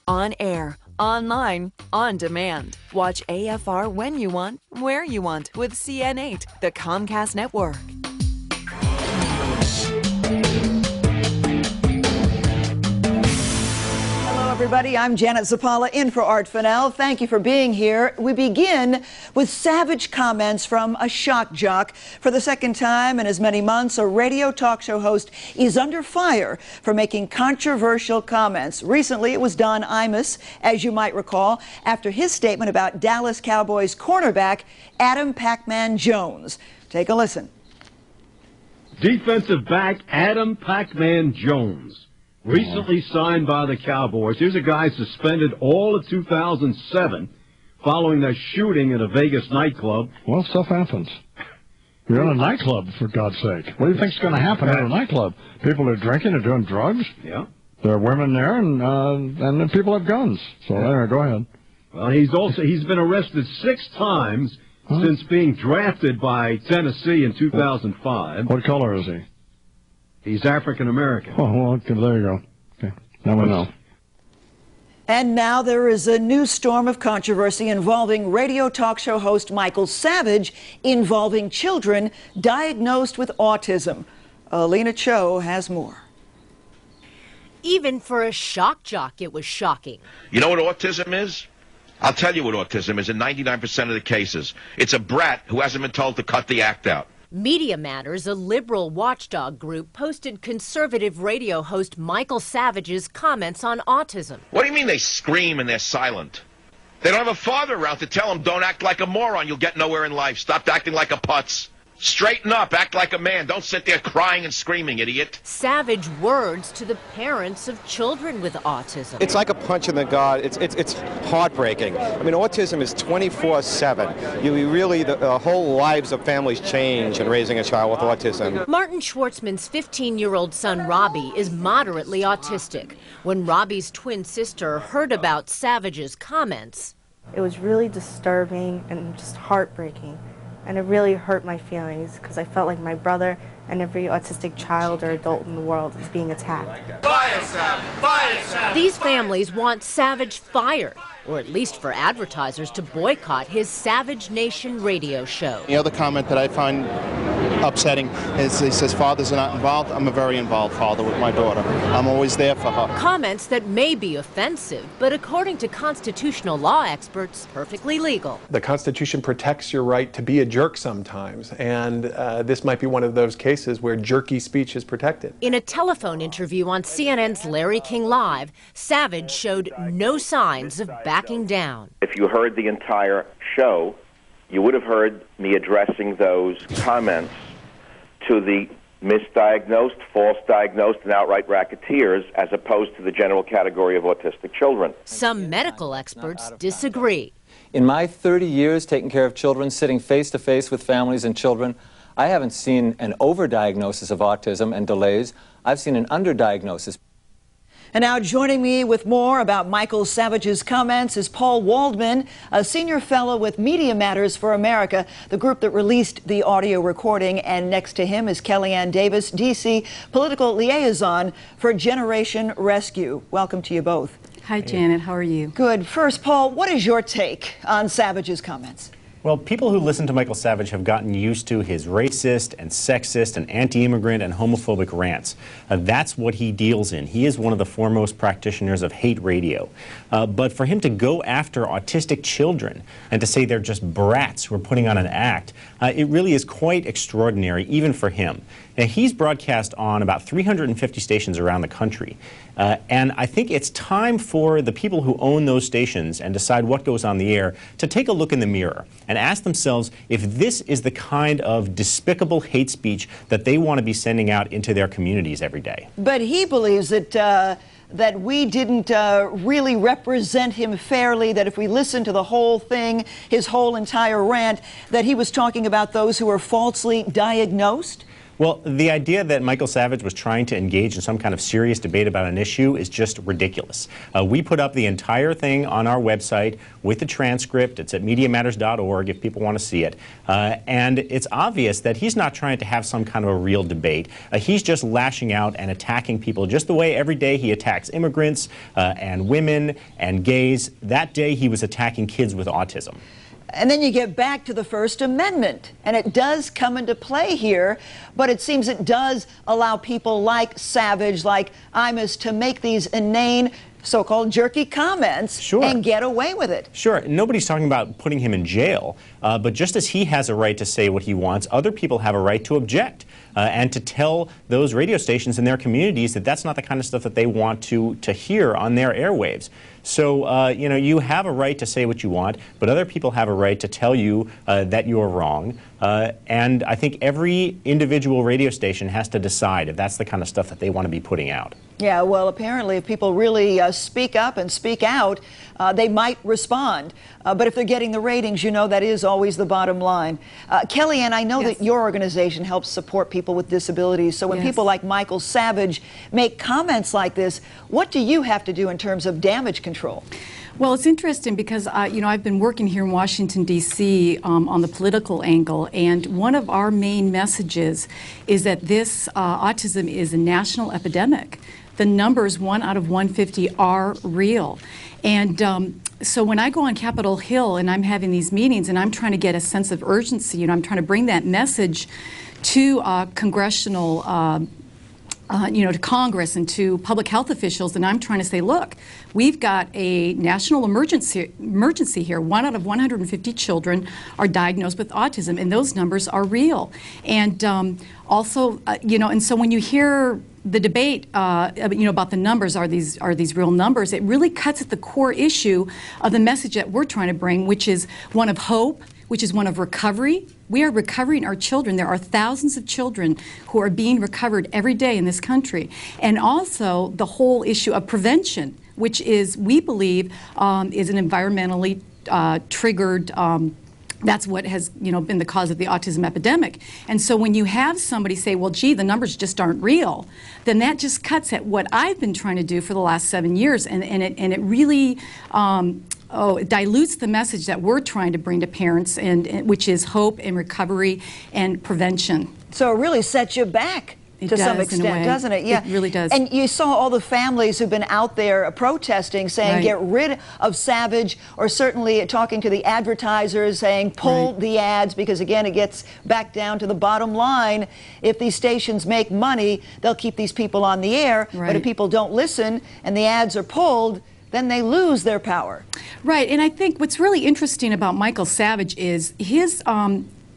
On air, online, on demand. Watch AFR when you want, where you want with CN8, the Comcast network. Everybody, I'm Janet Zapala in for Art Fennell. Thank you for being here. We begin with savage comments from a shock jock. For the second time in as many months, a radio talk show host is under fire for making controversial comments. Recently, it was Don Imus, as you might recall, after his statement about Dallas Cowboys cornerback Adam Pac-Man Jones. Take a listen. Defensive back Adam Pac-Man Jones. Recently signed by the Cowboys. Here's a guy suspended all of 2007 following that shooting at a Vegas nightclub. Well, stuff happens. You're in a nightclub, for God's sake. What do you think's going to happen at a nightclub? People are drinking and doing drugs. Yeah. There are women there, and then people have guns. So there, go ahead. Well, he's been arrested 6 times since being drafted by Tennessee in 2005. What color is he? He's African-American. Oh, well, okay, there you go. Okay, now we know. And now there is a new storm of controversy involving radio talk show host Michael Savage involving children diagnosed with autism. Alina Cho has more. Even for a shock jock, it was shocking. You know what autism is? I'll tell you what autism is in 99% of the cases. It's a brat who hasn't been told to cut the act out. Media Matters, a liberal watchdog group, posted conservative radio host Michael Savage's comments on autism. What do you mean they scream and they're silent? They don't have a father around to tell them, don't act like a moron, you'll get nowhere in life. Stop acting like a putz. Straighten up, act like a man. Don't sit there crying and screaming, idiot. Savage words to the parents of children with autism. It's like a punch in the gut. It's heartbreaking. I mean, autism is 24/7. You really, the whole lives of families change in raising a child with autism. Martin Schwartzman's 15-year-old son, Robbie, is moderately autistic. When Robbie's twin sister heard about Savage's comments, it was really disturbing and just heartbreaking. And it really hurt my feelings because I felt like my brother and every autistic child or adult in the world is being attacked. Fire Savage! Fire Savage! These families want Savage fired, or at least for advertisers to boycott his Savage Nation radio show. The other comment that I find upsetting is he says fathers are not involved. I'm a very involved father with my daughter. I'm always there for her. Comments that may be offensive, but according to constitutional law experts, perfectly legal. The Constitution protects your right to be a jerk sometimes, and this might be one of those cases where jerky speech is protected. In a telephone interview on CNN's Larry King Live, Savage showed no signs of backing down. If you heard the entire show, you would have heard me addressing those comments to the misdiagnosed, false diagnosed, and outright racketeers as opposed to the general category of autistic children. Some medical experts disagree. In my 30 years taking care of children, sitting face-to-face with families and children, I haven't seen an overdiagnosis of autism and delays. I've seen an underdiagnosis. And now joining me with more about Michael Savage's comments is Paul Waldman, a senior fellow with Media Matters for America, the group that released the audio recording. And next to him is Kellyanne Davis, D.C. political liaison for Generation Rescue. Welcome to you both. Hi, Janet. How are you? Good. First, Paul, what is your take on Savage's comments? Well, people who listen to Michael Savage have gotten used to his racist and sexist and anti-immigrant and homophobic rants. That's what he deals in. He is one of the foremost practitioners of hate radio. But for him to go after autistic children and to say they're just brats who are putting on an act, it really is quite extraordinary, even for him. Now, he's broadcast on about 350 stations around the country. And I think it's time for the people who own those stations and decide what goes on the air to take a look in the mirror and ask themselves if this is the kind of despicable hate speech that they want to be sending out into their communities every day. But he believes that that we didn't really represent him fairly, that if we listen to the whole thing, his whole entire rant, that he was talking about those who were falsely diagnosed? Well, the idea that Michael Savage was trying to engage in some kind of serious debate about an issue is just ridiculous. We put up the entire thing on our website with the transcript. It's at MediaMatters.org if people want to see it. And it's obvious that he's not trying to have some kind of a real debate. He's just lashing out and attacking people just the way every day he attacks immigrants and women and gays. That day he was attacking kids with autism. And then you get back to the First Amendment, and it does come into play here, but it seems it does allow people like Savage, like Imus, to make these inane, so-called jerky comments and get away with it. Sure. Nobody's talking about putting him in jail, but just as he has a right to say what he wants, other people have a right to object and to tell those radio stations in their communities that that's not the kind of stuff that they want to hear on their airwaves. So, you know, you have a right to say what you want, but other people have a right to tell you that you're wrong. And I think every individual radio station has to decide if that's the kind of stuff that they want to be putting out. Yeah, well, apparently if people really speak up and speak out, they might respond. But if they're getting the ratings, you know that is always the bottom line. Kellyanne, I know that your organization helps support people with disabilities. So when people like Michael Savage make comments like this, what do you have to do in terms of damage control? Well, it's interesting because, you know, I've been working here in Washington, D.C. On the political angle, and one of our main messages is that this autism is a national epidemic. The numbers, 1 out of 150, are real. And so when I go on Capitol Hill and I'm having these meetings and I'm trying to get a sense of urgency, you know, I'm trying to bring that message to congressional you know, to Congress and to public health officials, and I'm trying to say, look, we've got a national emergency here. 1 out of 150 children are diagnosed with autism, and those numbers are real. And also, you know, and so when you hear the debate, you know, about the numbers, are these real numbers? It really cuts at the core issue of the message that we're trying to bring, which is one of hope, which is one of recovery. We are recovering our children. There are thousands of children who are being recovered every day in this country. And also the whole issue of prevention, which is, we believe, is an environmentally triggered that's what has, you know, been the cause of the autism epidemic. And so when you have somebody say, well, gee, the numbers just aren't real, then that just cuts at what I've been trying to do for the last 7 years, and it really it dilutes the message that we're trying to bring to parents, and which is hope and recovery and prevention. So it really sets you back. To some extent, doesn't it? Yeah, it really does. And you saw all the families who've been out there protesting, saying get rid of Savage, or certainly talking to the advertisers, saying pull the ads, because again, it gets back down to the bottom line. If these stations make money, they'll keep these people on the air. But if people don't listen and the ads are pulled, then they lose their power. Right, and I think what's really interesting about Michael Savage is his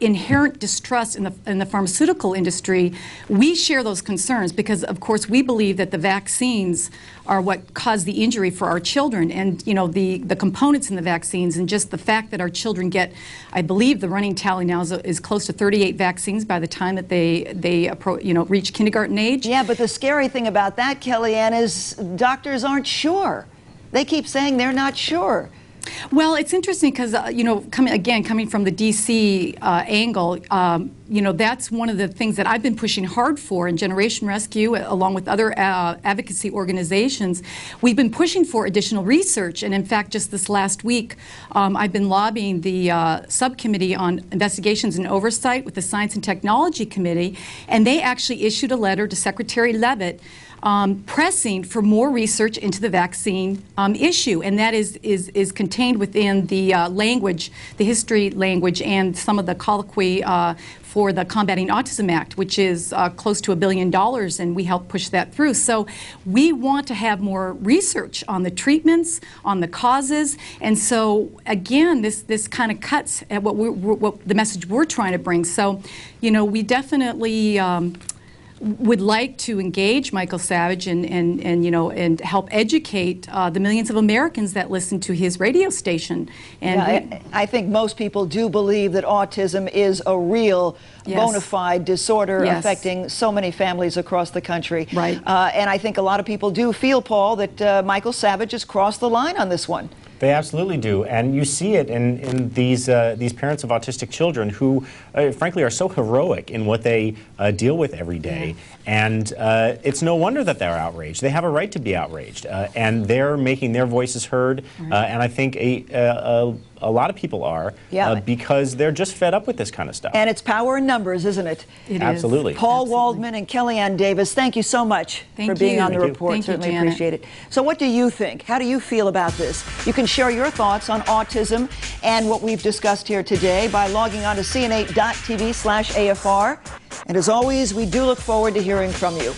inherent distrust in the pharmaceutical industry. We share those concerns because, of course, we believe that the vaccines are what cause the injury for our children, and you know, the components in the vaccines, and just the fact that our children get, I believe the running tally now is close to 38 vaccines by the time that they reach kindergarten age. Yeah, but the scary thing about that, Kellyanne, is doctors aren't sure. They keep saying they're not sure. Well, it's interesting because, you know, coming from the D.C. Angle, you know, that's one of the things that I've been pushing hard for in Generation Rescue, along with other advocacy organizations. We've been pushing for additional research, and in fact, just this last week, I've been lobbying the Subcommittee on Investigations and Oversight with the Science and Technology Committee, and they actually issued a letter to Secretary Leavitt pressing for more research into the vaccine issue, and that is contained within the language, the history language, and some of the colloquy for the Combating Autism Act, which is close to $1 billion, and we helped push that through. So we want to have more research on the treatments, on the causes, and so again, this kind of cuts at what the message we're trying to bring. So, you know, we definitely would like to engage Michael Savage and you know, and help educate the millions of Americans that listen to his radio station. And I think most people do believe that autism is a real bona fide disorder affecting so many families across the country. Right. And I think a lot of people do feel, Paul, that Michael Savage has crossed the line on this one. They absolutely do, and you see it in these parents of autistic children who, frankly, are so heroic in what they deal with every day, and it's no wonder that they're outraged. They have a right to be outraged, and they're making their voices heard, and I think a lot of people are, because they're just fed up with this kind of stuff. And it's power in numbers, isn't it? It Absolutely. is. Paul Waldman and Kellyanne Davis, thank you so much for being on the report. Certainly appreciate it. So what do you think? How do you feel about this? You can share your thoughts on autism and what we've discussed here today by logging on to cn8.tv/AFR. And as always, we do look forward to hearing from you.